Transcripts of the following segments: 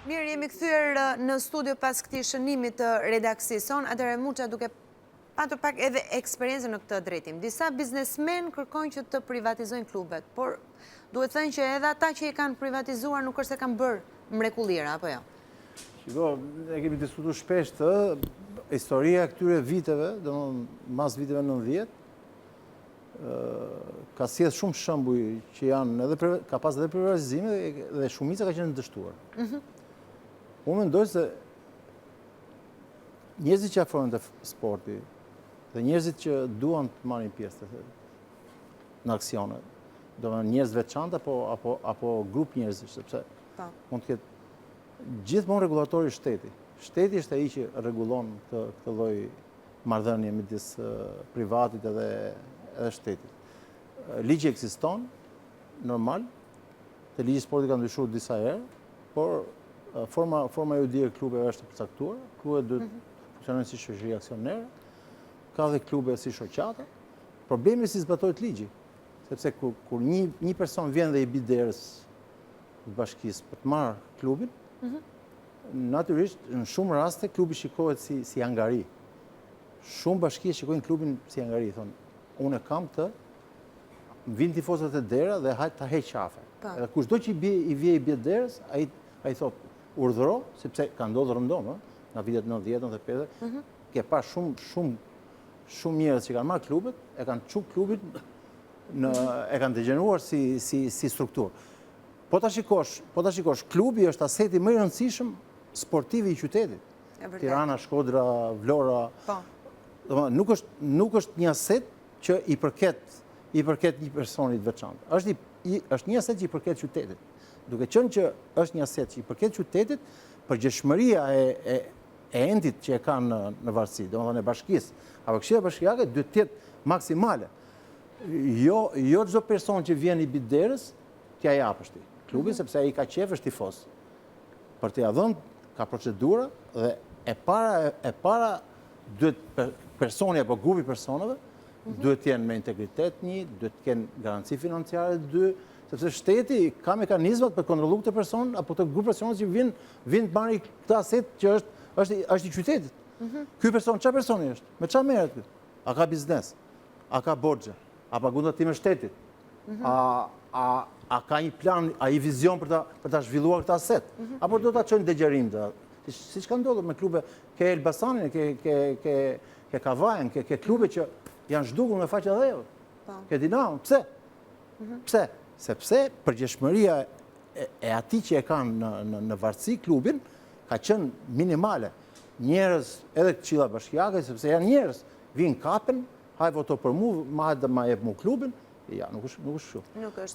Mirë, jemi kthyer në studio pas këtij shënimi të redaksisë son. Atëherë Muça, duke patur pak edhe eksperiencë në këtë drejtim. Disa biznesmen kërkojnë që të privatizojnë klubet, por duhet thënë që edhe ata që i kanë privatizuar nuk është se kanë bërë mrekullira, apo jo? Shiko, ne kemi diskutuar shpesh të historia e këtyre viteve, domethënë mas viteve 90, ka sjell shumë shembuj që janë edhe ka pas edhe privatizime dhe shumica ka qenë dështuar. Unë mendoj se njerëzit që afrohen te sporti dhe njerëzit që duan të marrin pjesë në aksione, domethënë njerëz veçantë apo grup njerëzish, sepse mund të ketë gjithmonë rregullatori shteti. Shteti është ai që rregullon këtë lloj marrëdhënie midis privatit edhe shtetit. Ligji ekziston, normal, te ligji i sportit ka ndryshuar disa herë, por forma juridike e klubeve është e përcaktuar. Klubet duhet funksionojnë si shoqëri aksioner, ka dhe klube si shoqata. Problemi është si zbatohet ligji, sepse kur një person vjen dhe i bie derës të bashkisë për të marrë klubin, natyrisht në shumë raste klubi shikohet si angari. Shumë bashkie shikojnë klubin si angari, thonë, unë kam të vinë tifozët e dera dhe hajtë ta heq qafe. Edhe kushdo që i bie derës, ai thotë urdhëro, sepse ka ndodhur rëndom, nga vitet 90, 95, ke pa shumë njerëz që kanë marrë klubet, e kanë çu klubin e kanë degeneruar si strukturë. Po ta shikosh, klubi është aseti më i rëndësishëm sportiv i qytetit. Tirana, Shkodra, Vlora. Nuk është një aset që i përket një personit veçantë. Është një aset që i përket qytetit. Duke qenë që është një aset që i përket qytetit, përgjegjësiria e endit që e kanë në varësi, domethënë e bashkisë, apo këshilla bashkiake duhet të jetë maksimale. Jo çdo person që vjen i bie derës t'ia japësh ti klubin, sepse ai ka qef, është tifoz. Për t'ia dhënë ka procedura dhe e para duhet personi apo grupi personave duhet të jenë me integritet një, duhet të kenë garanci financiare dy, sepse shteti ka mekanizmat për kontrollu këtë person apo të grup personat që vinë të marrin këtë aset që është i qytetit. Ky person çfarë personi është? Me çfarë merret ky? A ka biznes? A ka borxhe? A pagun ndërtime shtetit? A ka një plan, a i vizion për ta zhvilluar këtë aset? Apo do ta çojnë degjerim? Siç ka ndodhur me klube, ke Elbasanin, ke Kavajën, ke klube që janë zhdukur me faqe dheu. Ke Dinamo, pse? Pse? Sepse përgjegjësiria e atij që e kanë në varësi klubin ka qenë minimale. Njerëz edhe këshilla bashkiake, sepse janë njerëz, vinë kapen, haj voto për mu, ma jep mu klubin, ja, nuk është kështu.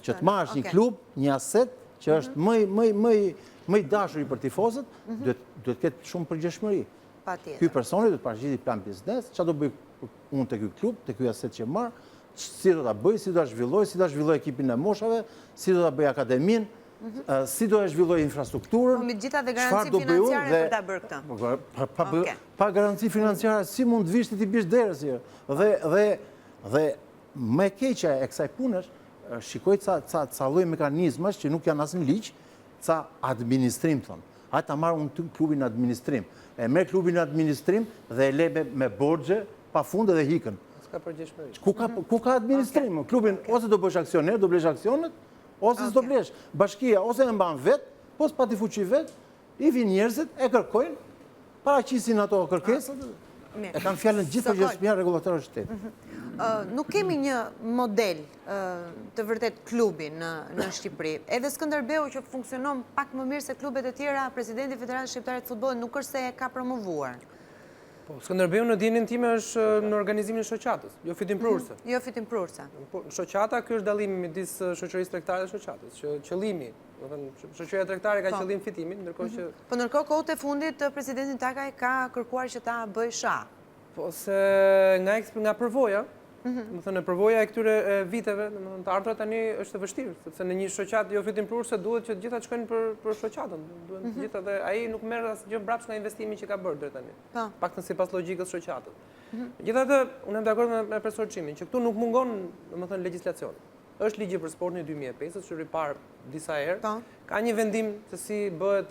Që të marrësh një klub, një aset që është më i dashur për tifozët, duhet ketë shumë përgjegjësi. Ky personi duhet paraqiti plan biznes, çfarë do bëj unë te ky klub, te ky aset që marr, si do ta bëj, si do ta zhvilloj, si do ta zhvilloj ekipin e moshave, si do ta bëj akademinë, si do ta zhvilloj infrastrukturën. Po me gjitha dhe garanci financiare për ta bërë këtë. Pa garanci financiare si mund të vish ti bish derës dhe më e keqja e kësaj pune është shikoj ca lloj mekanizmash që nuk janë as në ligj, ca administrim thonë. Hajde ta marr unë klubin në administrim. E merr klubin në administrim dhe e le me borxhe pafund dhe hikën. Ku ka administrim? Klubin ose do bësh aksioner, do blesh aksionet, ose s'do blesh. Bashkia ose e mban vet, po s'pati fuqi vet, i vinë njerëzit, e kërkojnë, paraqisin ato kërkesat, e kanë fjalën gjithë përgjegjësia rregullatorë e shtetit. Nuk kemi një model të vërtet klubi në Shqipëri. Edhe Skënderbeu që funksionon pak më mirë se klubet e tjera, presidenti i Federatës Shqiptare të Futbollit nuk është se e ka promovuar. Po, Skënderbeu në dijenin time është në organizimin e shoqatës, jo fitimprurse. Jo fitimprurse. Shoqata, ky është dallimi midis shoqërisë tregtare dhe shoqatës, që qëllimi, do të thënë, shoqëria tregtare ka qëllim fitimin, ndërkohë që Po ndërkohë kohët e fundit presidenti Takaj ka kërkuar që ta bëj shah. Po se nga përvoja, më thënë, përvoja e këtyre viteve, të ardhura tani është e vështirë, sepse në një shoqat jo fitimprurse duhet që gjitha të shkojnë për shoqatën. Duhet gjitha dhe ai nuk merr asgjë mbrapsht nga investimi që ka bërë deri tani. Paktën sipas logjikës shoqatës. Megjithatë, unë jam dakord me profesor Çimin që këtu nuk mungon, domethënë, legjislacion. është ligji për sportin e 2005, që ripar disa herë. Po. Ka një vendim se si bëhet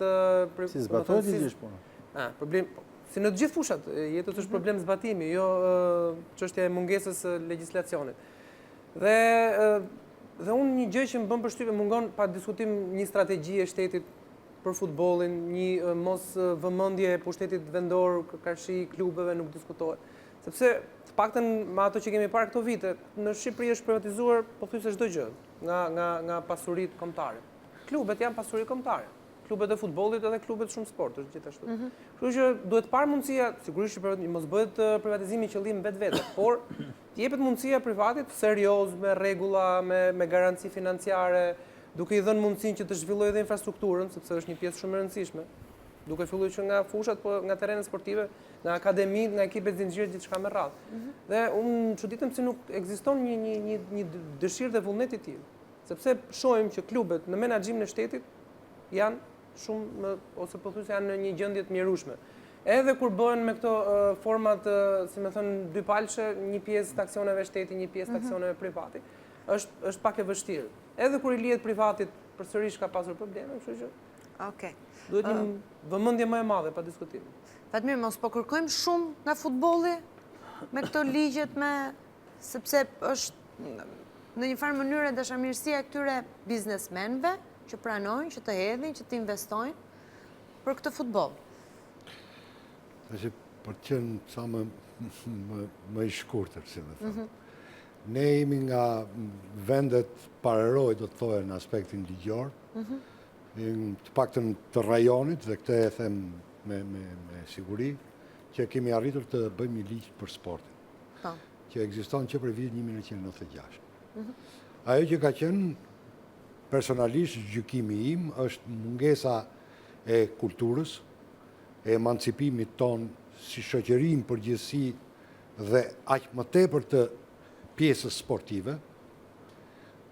Si zbatohet ligji është puna. Problem, si në të gjithë fushat jetës është problem zbatimi, jo çështja e mungesës së legjislacionit. Dhe unë një gjë që më bën përshtypje, mungon pa diskutim një strategji e shtetit për futbollin, një mos vëmendje e pushtetit vendor, kërkashi klubeve nuk diskutohet. Sepse të paktën me ato që kemi parë këto vite, në Shqipëri është privatizuar pothuajse çdo gjë nga pasuritë kombëtare. Klubet janë pasuri kombëtare. Klubet e futbollit edhe klubet shumë sportesh gjithashtu. Kështu që duhet parë mundësia, sigurisht që mos bëhet privatizimi qëllim vetvete, por të jepet mundësia privatit serioz, me rregulla, me garanci financiare, duke i dhënë mundësinë që të zhvillojë edhe infrastrukturën, sepse është një pjesë shumë e rëndësishme. Duke filluar që nga fushat, po nga terrenet sportive, nga akademitë, nga ekipet zinxhirit, gjithçka me radhë. Dhe unë çuditem se nuk ekziston një dëshirë dhe vullnet i tillë. Sepse shohim që klubet në menaxhimin e shtetit janë shumë, ose pothuajse janë në një gjendje të mjerueshme. Edhe kur bëhen me këto format, si më thënë, dypalshe, një pjesë të aksioneve shteti, një pjesë të aksioneve privati, është pak e vështirë. Edhe kur i lihet privatit, përsërish ka pasur probleme, kështu që Okej. duhet një vëmendje më e madhe pa diskutim. Fatmir, mos po kërkojmë shumë nga futbolli me këto ligjet sepse është në një farë mënyrë dashamirësia e këtyre biznesmenëve që pranojnë, që të hedhin, që të investojnë për këtë futboll. Tash për të qenë sa më i shkurtër, si më thënë. Ne jemi nga vendet parëroj, do të thojë, në aspektin ligjor, të paktën të rajonit, dhe këtë e them me siguri, që kemi arritur të bëjmë një ligj për sportin, që ekziston që për vitin 1996. Ajo që ka qenë personalisht gjykimi im është mungesa e kulturës, e emancipimit ton si shoqëri në përgjithësi dhe aq më tepër të pjesës sportive,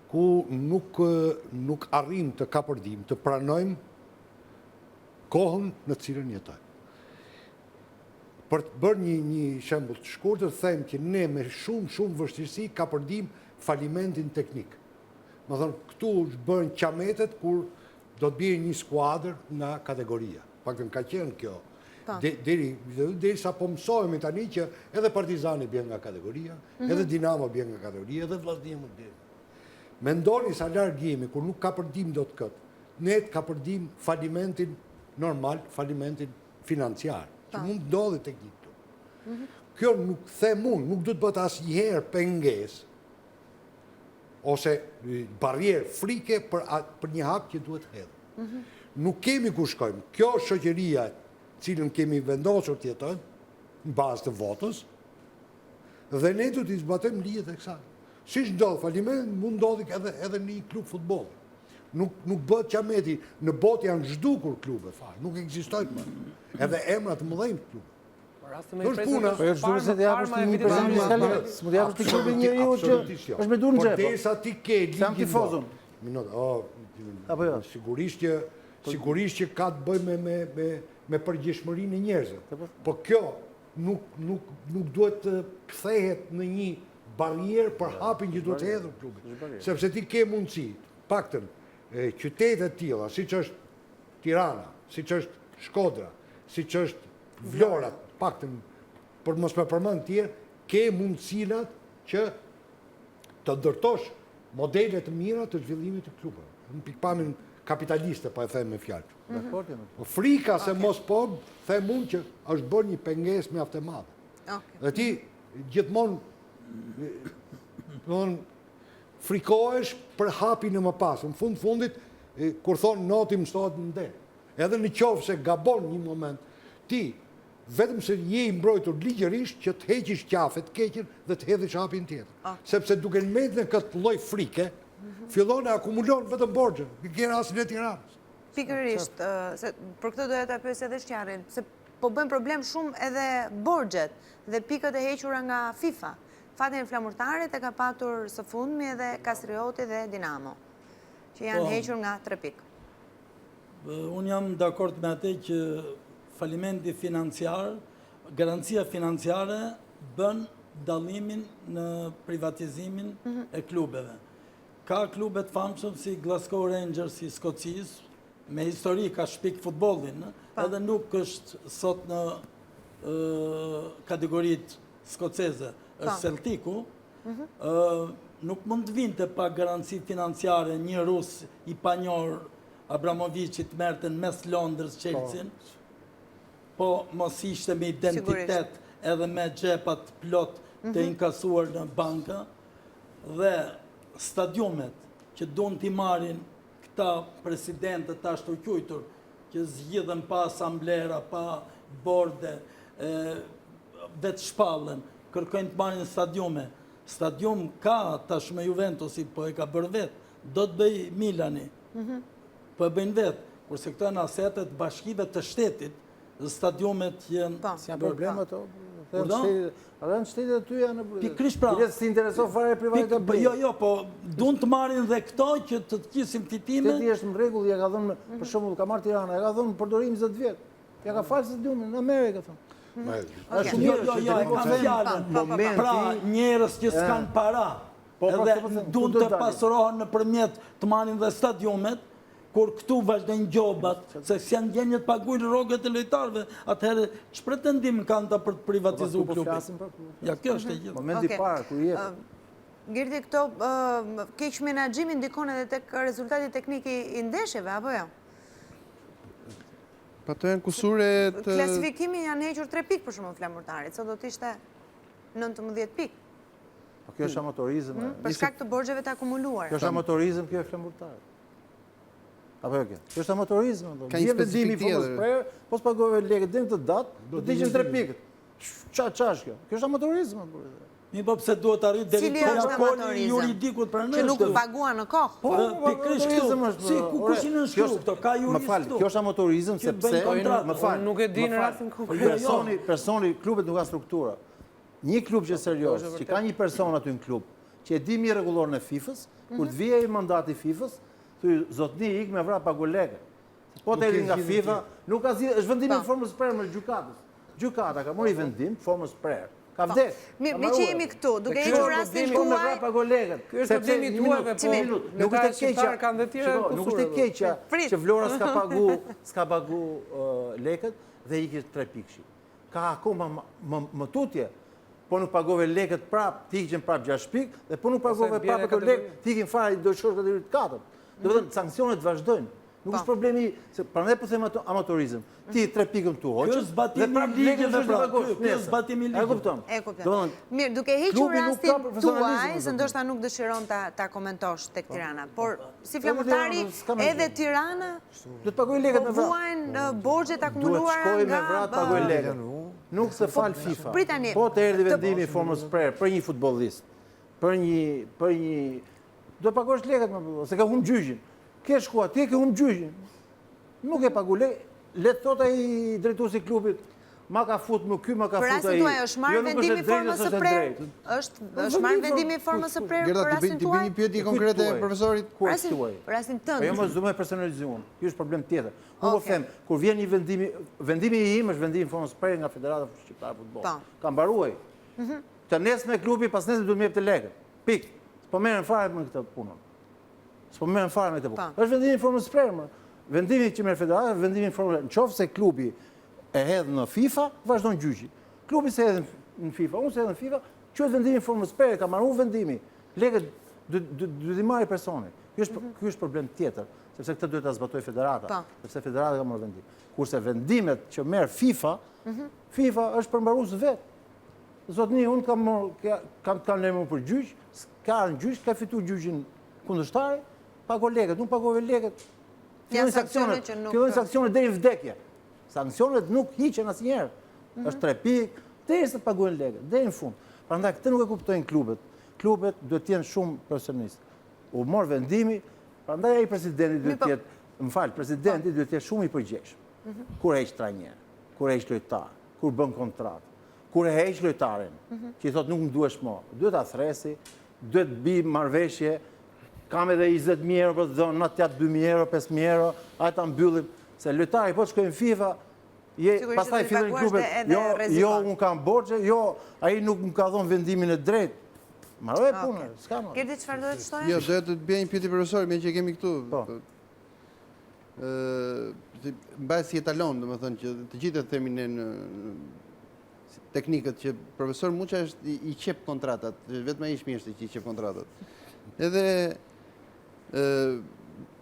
ku nuk arrim të kapërdim, të pranojmë kohën në cilën jetojmë. Për të bërë një shembull të shkurtër, them që ne me shumë vështirësi kapërdim falimentin teknik. Më thënë, këtu bën qametet kur do të bjerë një skuadër nga kategoria. Paktën ka qenë kjo. Deri sa po mësojmë tani që edhe Partizani bjen nga kategoria, edhe Dinamo bjen nga kategoria, edhe Vllaznia bjen. Mendoni sa larg jemi kur nuk ka përdim dot këtë. Ne ka përdim falimentin normal, falimentin financiar, që mund ndodhi tek një këtu. Kjo nuk them unë, nuk do të bëhet asnjëherë pengesë ose barrierë frike për një hap që duhet hedhur. Nuk kemi ku shkojmë. Kjo shoqëria, cilën kemi vendosur të jetojmë në bazë të votës, dhe ne do t'i zbatojmë ligjet e kësaj. Siç ndodh faliment, mund ndodhi edhe në një klub futbolli. Nuk bëhet qameti, në botë janë zhdukur klube fare, nuk ekzistojnë më. Edhe emra të mëdhenj të klube. Është puna. Po është duke se të japësh një prezant fiskale, s'mund të japësh ti klubin njeriu që është me durë në xhep. Por derisa ti ke Sam tifozun. Sigurisht që ka të bëjë me përgjegjësinë e njerëzve. Po kjo nuk duhet të kthehet në një barrierë për hapin që duhet të hedhur klubit. Sepse ti ke mundësi, paktën qytete të tilla, siç është Tirana, siç është Shkodra, siç është Vlora, paktën për mos me përmend tjerë, ke mundësinat që të ndërtosh modele të mira të zhvillimit të klubeve. Në pikpamjen kapitaliste, po e them me fjalë. Frika se mos po, them unë që është bërë një pengesë mjaft e madhe. Dhe ti gjithmonë frikohesh për hapin e më pas. Në fundit, kur thonë noti mësohet në den. Edhe në qoftë se gabon një moment, ti vetëm se je i mbrojtur ligjërisht që të heqish qafet keqen dhe të hedhish hapin tjetër. Sepse duke në këtë lloj frike, fillon e akumulon vetëm borxhe, ke rastin e Tiranës. Pikërisht, për këtë doja ta pyes edhe Shqarin, se po bën problem shumë edhe borxhet dhe pikët e hequra nga FIFA. Fatin flamurtaret e ka patur së fundmi edhe Kastrioti dhe Dinamo, që janë hequr nga 3 pikë. Unë jam dakord me atë që falimenti financiar, garancia financiare bën dallimin në privatizimin e klubeve. ka klubet famshëm si Glasgow Rangers i Skocisë, me histori ka shpik futbollin, edhe nuk është sot në kategoritë skoceze, është Celticu, nuk mund të vinte pa garanci financiare një rus i panjor Abramovicit merrte në mes Londrës Chelsea, po mos ishte me identitet edhe me xhepat plot të inkasuar në banka, dhe stadiumet që duan t'i marrin këta presidentët ta shtuqujtur, që zgjidhen pa asamblera, pa borde, vetë shpallën, kërkojnë të marrin stadiume. Stadium ka tashmë Juventusi, po e ka bërë vetë, do të bëj Milani, po e bëjnë vetë, kurse këto janë asetet bashkive të shtetit, dhe stadiumet jenë... Si janë probleme ato? Kurdo? Edhe në shtetet ty janë... Pikrish pra. Bilet si intereson fare privatit të bëjë. Jo, po duan të marrin dhe këto që të kisim fitime. Shteti është në rregull, ja ka dhënë, për shembull, ka marrë Tirana, ja ka dhënë përdorim 20 vjet. Ja ka falë stadiumin në Amerikë, thonë. Jo, e kam fjallën. Pra, njerës që s'kan para, edhe duan të pasurohen nëpërmjet të marrin dhe stadiumet, kur këtu vazhdojnë gjobat, se s'janë gjenjë të pagujnë rrogët e lojtarëve, atëherë që pretendim kanë ta për të privatizu klubit? Ja, kjo është e gjithë. Momenti parë, kur jetë. Gerti, këto keq menaxhimi ndikon edhe tek rezultati teknik i ndeshjeve, apo jo? Pa të janë kusure të... Klasifikimi janë hequr 3 pikë për shumë flamurtarit, sot do të ishte 19 pikë. Po kjo është amatorizëm. Për shkak të borxheve të akumuluara. Kjo është amatorizëm, kjo është flamurtarit. Apo jo kjo? Kjo është amatorizëm. Ka një specifik tjetër. Po s'pagove lekët dhe në të datë, do të ishin 3 pikët. Qa është kjo? Kjo është amatorizëm. Mi po pse duhet arrit deri Cili te është akoli amatorizëm? juridikut për Që nuk paguan në kohë. Po, pikrish këtu. Si, kushin në shkru këto? Ka jurist këtu. Kjo është amatorizëm sepse... Më falë. Nuk e di në rastin konkret. Personi, klubet nuk ka struktura. Një klub që është serios, që ka një person aty në klub, që e di mirë rregullorën e FIFA-s, kur të vijë i mandati FIFA-s, thuj zotni ik me vra pagu lekë. Po të erdhi nga FIFA, nuk ka zi, është vendimi në formës prerë me gjykatës. Gjykata ka mori vendim, formës prerë. Ka vdek. Mirë, me që jemi këtu, duke hequr rastin tuaj. Ky është problemi tuaj, po nuk është e keqja. Kanë dhe tjera kusur. Nuk është e keqja që Vlora s'ka pagu lekët dhe iki 3 pikëshi. Ka akoma më tutje. Po nuk pagove lekët prap, ti ikin prap 6 pikë, dhe po nuk pagove prap ato lekë, ti ikin fare do shkosh kategoritë 4. Do të thënë sanksionet vazhdojnë. Nuk është problemi, se prandaj po them amatorizëm. Ti 3 pikën tu hoqë. Kjo zbatimi i ligjeve pra. Kjo zbatimi i ligjeve. E kupton. E kupton. Mirë, duke hequr rastin tuaj, se ndoshta nuk dëshiron ta komentosh tek Tirana, por si flamurtari edhe Tirana do të pagoj lekët me vrat. Vuajnë borxhet akumuluara nga... Duhet shkoj me vrat pagoj lekët. Nuk se fal FIFA. Pritani. Po të erdhi vendimi i formës prerë për një futbollist, për një do të pagosh lekët më, se ka humb gjyqin. Ke shkua, ti ke humb gjyqin. Nuk e pagu lekë. Le të thot ai drejtuesi i klubit, ma ka fut më ky, ma ka fut ai. Për rastin tuaj është marrë vendimi formës së prerë? Është marrë vendimi formës së prerë për rastin tuaj? Gerda, të bëj një pyetje konkrete profesorit. Ku është tuaj? Për rastin tënd. Jo, mos duhet personalizuar. Ky është problem tjetër. Unë po them, kur vjen një vendimi i im është vendimi i formës së prerë nga Federata Shqiptare e Futbollit. Ka mbaruaj. Të nesme klubi pas nesme duhet më jep të lekët. Pikë. Po merren fare me këtë punën. S'po merren fare me këtë punë. Është vendimi i formës së prerë. Vendimi që merr Federata, vendimi i formës. Nëse klubi e hedh në FIFA, vazhdon gjyqi. Klubi se hedh në FIFA, unë se hedh në FIFA, quhet vendimi i formës së prerë, ka marrë vendimi. Lekët duhet i marrë personi. Ky është problem tjetër, sepse këtë duhet ta zbatoj Federata, sepse Federata ka marrë vendim. Kurse vendimet që merr FIFA, FIFA është përmbarues vet. Zotni, unë kam lëmë për gjyq, ka në gjyq, ka fitu gjyqin kundërshtar, pago lekët, nuk pagove lekët. Fillojnë sanksionet deri në vdekje. Sanksionet nuk hiqen asnjëherë. Është 3 pikë, derisa të paguajnë lekët, deri në fund. Prandaj këtë nuk e kuptojnë klubet. Klubet duhet të jenë shumë profesionistë. U mor vendimi, prandaj ai presidenti duhet të jetë, presidenti duhet të jetë shumë i përgjegjshëm. Kur heq trajner, kur heq lojtar, kur bën kontratë, kur e heq lojtarin, që i thotë nuk më duhesh më, duhet ta thresi, duhet bi marrëveshje. Kam edhe 20.000 euro për të dhënë, natë jatë 2.000 euro, 5.000 euro, ajë ta mbyllim. Se lojtari po të shkojnë FIFA, pastaj fillojnë klubet, jo, unë kam borxhe, jo, ai nuk më ka dhënë vendimin e drejtë. Maroj punë, s'ka më. Gerdi, çfarë do të shtoje? Jo, doja të bëja një pyetje profesori, me që kemi këtu. Po. Mbaj si etalon, domethënë që të gjithë e themi ne në teknikët që profesor Muça është i qep kontratat, vetëm ai shmirësi që i qep kontratat. Edhe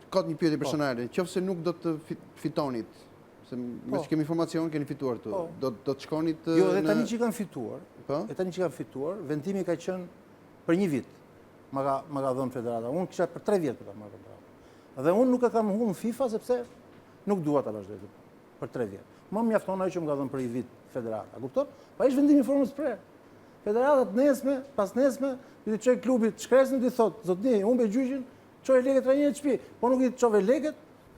ka një pyetje personale, nëse nuk do të fitonit, se me që kemi informacion keni fituar këtu, do të shkonit Jo, dhe tani që kanë fituar, Po? vendimi ka qenë për 1 vit. Ma ka dhënë federata. Unë kisha për 3 vjet për ta marrë kontratë. Dhe unë nuk e kam humbur FIFA sepse nuk dua ta vazhdoj për 3 vjet. Më mjafton ajo që më ka dhënë për 1 vit federata. A kupton? Pa ish vendimi formës prerë. Federatat nesme, pas nesme, i të çoj klubit shkresën i thot, zotni, humbe gjyqin, çoj lekët trajnerët në shtëpi. Po nuk i çove lekët,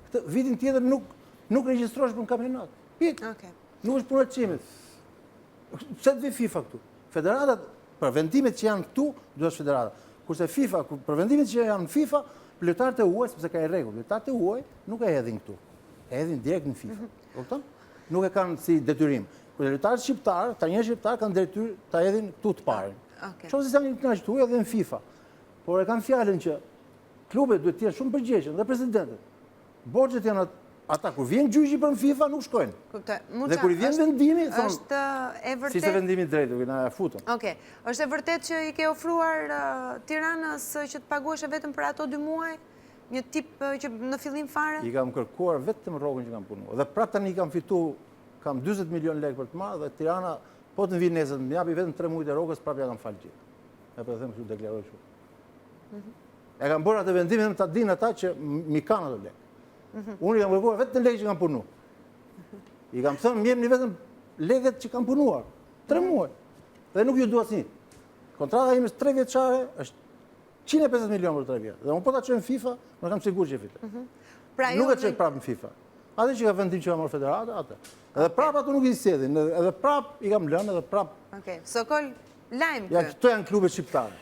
këtë vitin tjetër nuk regjistrohesh për në kampionat. Pik. Okej. Nuk është punë e çimit. Pse të vi FIFA këtu? Federatat për vendimet që janë këtu, duhet federata. Kurse FIFA, për vendimet që janë në FIFA, lojtarët e huaj, sepse ka e rregull, lojtarët e huaj nuk e hedhin këtu. E hedhin direkt në FIFA. Kupton? Nuk e kanë si detyrim. Kur lojtarët shqiptar, trajnerët shqiptar kanë detyrë ta hedhin këtu të parën. Okej. Qoftë se janë të kënaqur këtu edhe në FIFA. Por e kanë fjalën që klubet duhet të jenë shumë përgjegjshëm dhe presidentët. Borxhet janë ata kur vjen gjyqi për në FIFA nuk shkojnë. Kuptoj. Dhe kur i vjen vendimi, thonë, Është e si se vërtet. vendimi drejt, na e futën. Okej. Është e vërtet që i ke ofruar Tiranës që të paguash vetëm për ato 2 muaj? Një tip që në fillim fare? I kam kërkuar vetëm rrogën që kam punuar. Dhe prapë tani kam fitu, kam 40 milion lekë për të marrë dhe Tirana, po të vinë nesër, më japi vetëm 3 muajt e rrogës, prapë ja kam falë gjithë. E po them kështu deklaroj kështu. E kam bërë atë vendimin ta dinë ata që mi kanë ato lekë. Unë i kam kërkuar vetëm lekë që kam punu. I kam thënë, më jepni vetëm lekët që kam punuar. 3 muaj. Dhe nuk ju dua asnjë. Kontrata ime është 3 vjeçare, është 150 milion për 3 vjet. Dhe unë po ta çoj në FIFA, më kam sigurt që e fiton. Pra Nuk e çoj prapë në FIFA. Atë që ka vendim që ka marrë federata, atë. Edhe prapë ato nuk i sjedhin, edhe prapë i kam lënë, edhe prapë. Okej. Sokol, lajm Ja, kë. këto janë klubet shqiptare.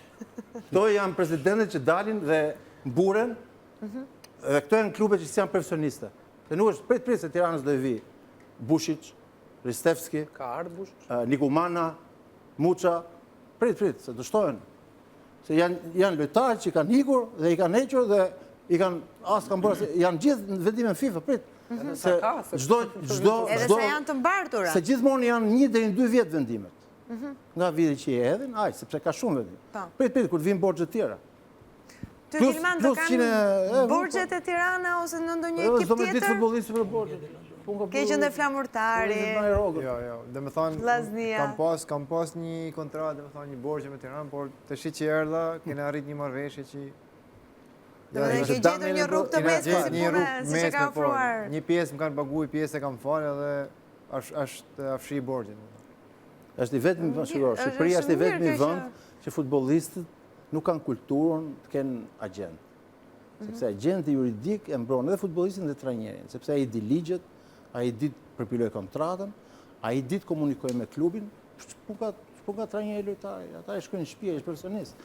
Këto janë presidentët që dalin dhe mburen, dhe këto janë klubet që janë profesioniste. Dhe nuk është prit se Tiranës do e vi Bushic, Ristevski, Ka ardhur Bush. Nikumana, Muça, prit, se të shtojnë. Se janë lojtarë që i kanë ikur dhe i kanë hequr dhe i kanë, asë kanë bërë, janë gjithë në vendime në FIFA, prit. Se Edhe se janë të mbartura. Se gjithmonë janë 1 deri në 2 vjet vendimet. Nga viti që i hedhin, sepse ka shumë vendim. Prit, kur vinë borxhet tjera. Ty Gilman të kanë borxhet e Tirana ose në ndonjë ekip Do me ditë tjetër? futbollistë për borxhet. Keqën dhe Flamurtari. Jo, dhe me thonë, Vllaznia. kam pas një kontratë, dhe me thonë një borxhe me Tiranë, por të shi që erdha, kena arrit një marrëveshje që... Dhe ke gjetur një rrugë të mesme si një pune, rrugë si që ka mesme, por ofruar. një pjesë më kanë paguaj, pjesë e kam falë dhe është afshi borxhin. Është i vetmi, Shqipëria është i vetmi vend që futbollistët nuk kanë kulturën të kenë agent. Sepse agenti juridik e mbron edhe futbollistin dhe trajnerin, sepse ai di ligjet, ai di përpiloj kontratën, ai di të komunikoj me klubin, s'po ka trajneri lojtari, ata e shkojnë në shtëpi, është profesionist.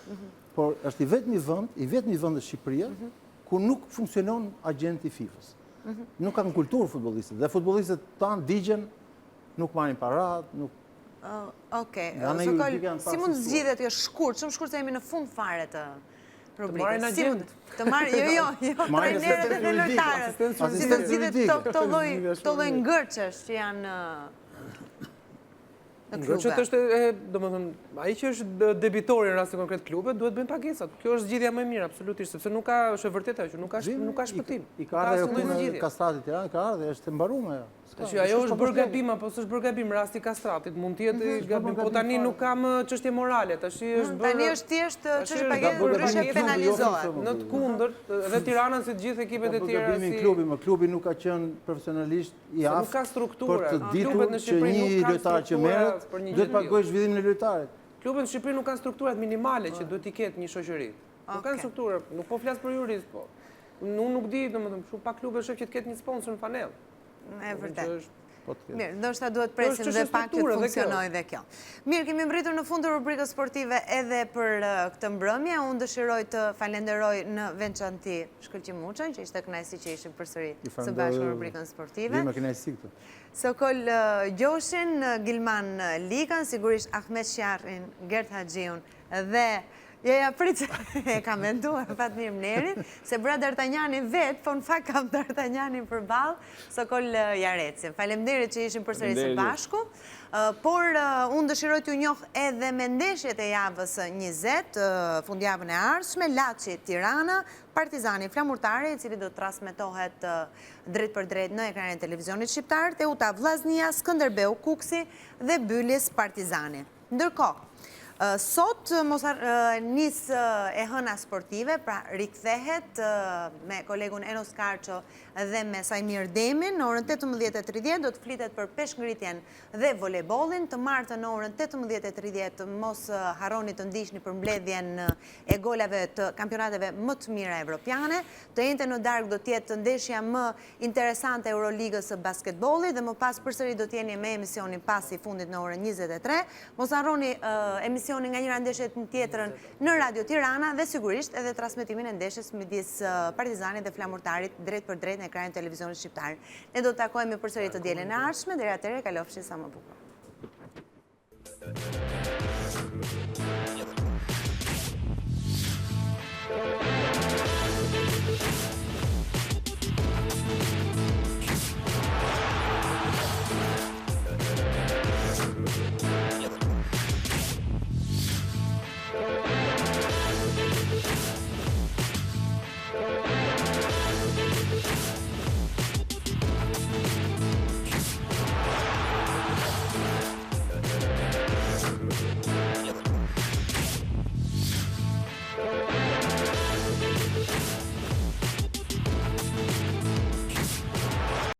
Por është i vetmi vend në Shqipëri ku nuk funksionon agenti i FIFA-s. Nuk kanë kulturë futbollistët dhe futbollistët tanë digjen, nuk marrin paratë, nuk Okej, Sokol, si mund zgjidhet kjo shkurt, shumë shkurt se jemi në fund fare të rubrikës. marrin agent. Të marrin, jo, trajnerët dhe lojtarët. Si do zgjidhet këto lloj ngërçesh që janë në Ngërçet klube. është, domethënë, ai që është debitori në rast të konkret klubet duhet bëjnë pagesat. Kjo është zgjidhja më e mirë absolutisht, sepse nuk ka, është e vërtetë ajo që nuk ka shpëtim. I ka ardhe punë Kastrati Tiranë, ka ardhe, është e mbaruar. Tash ajo është bërë gabim apo s'është bërë gabim rasti Kastratit, mund të jetë gabim, po tani nuk ka më çështje morale, tash është bërë. Tani është thjesht çështje pagesë, ndryshe penalizohet. Në të kundërt, edhe Tirana si të gjithë ekipet e tjera si Klubi nuk ka qenë profesionalisht i nuk aftë ka strukturë. për të ditur Klubet në që Shqipëri një nuk kanë lojtar që struktura merret për një duhet gjë pagojë zhvillimin e lojtarit. Klubet në Shqipëri nuk kanë strukturat minimale që duhet i ketë një shoqëri. Nuk kanë struktura, nuk po flas për jurist, po. Unë nuk di, domethënë, shumë pak klube shef që të ketë një sponsor në panell. E vërtet. Po të ketë. Mirë, ndoshta duhet presim dhe pak që të funksionojë dhe kjo. Mirë, kemi mbritur në fund të rubrikës sportive edhe për këtë mbrëmje. Unë dëshiroj të falenderoj në veçanti Shkëlqi Muçën, që ishte kënaqësi që ishim përsëri së bashku në rubrikën sportive. Dhe më kënaqësi këtu. Sokol Gjoshin, Gilman Likan, sigurisht Ahmet Sharrin, Gert Haxhiun dhe Ja, prit, e kam menduar, pat mirë Mnerin, se bra D'Artagnani vetë, po në fakt kam D'Artagnanin për balë, Sokol Jarecin. Faleminderit që ishim përsëri së bashku, por unë dëshiroj t'ju njoh edhe me ndeshjet e javës 20, fundjavën e ardhshme, Laçi Tirana, Partizani Flamurtari, i cili do të transmetohet drejt për drejt në ekranin e televizionit shqiptar, Teuta Vllaznia, Skënderbeu Kuksi dhe Bylis Partizani. Ndërkohë, sot nis e hëna sportive, pra rikthehet me kolegun Enos Karço dhe me Sajmir Demin. Në orën 18:30 do të flitet për peshkngritjen dhe volejbollin. Të martën në orën 18:30 mos harroni të ndiqni për mbledhjen e golave të kampionateve më të mira evropiane. Të njëjtën në darkë do të jetë ndeshja më interesante e Euroligës së basketbollit dhe më pas përsëri do të jeni me emisionin pasi fundit në orën 23. Mos harroni emisionin nga njëra ndeshjet në tjetrën në Radio Tirana dhe sigurisht edhe transmetimin e ndeshjes midis Partizanit dhe Flamurtarit drejt për drejt në ekranin e televizionit shqiptar. Ne do të takohemi përsëri të dielën e ardhshme, deri atëherë kalofshi sa më bukur.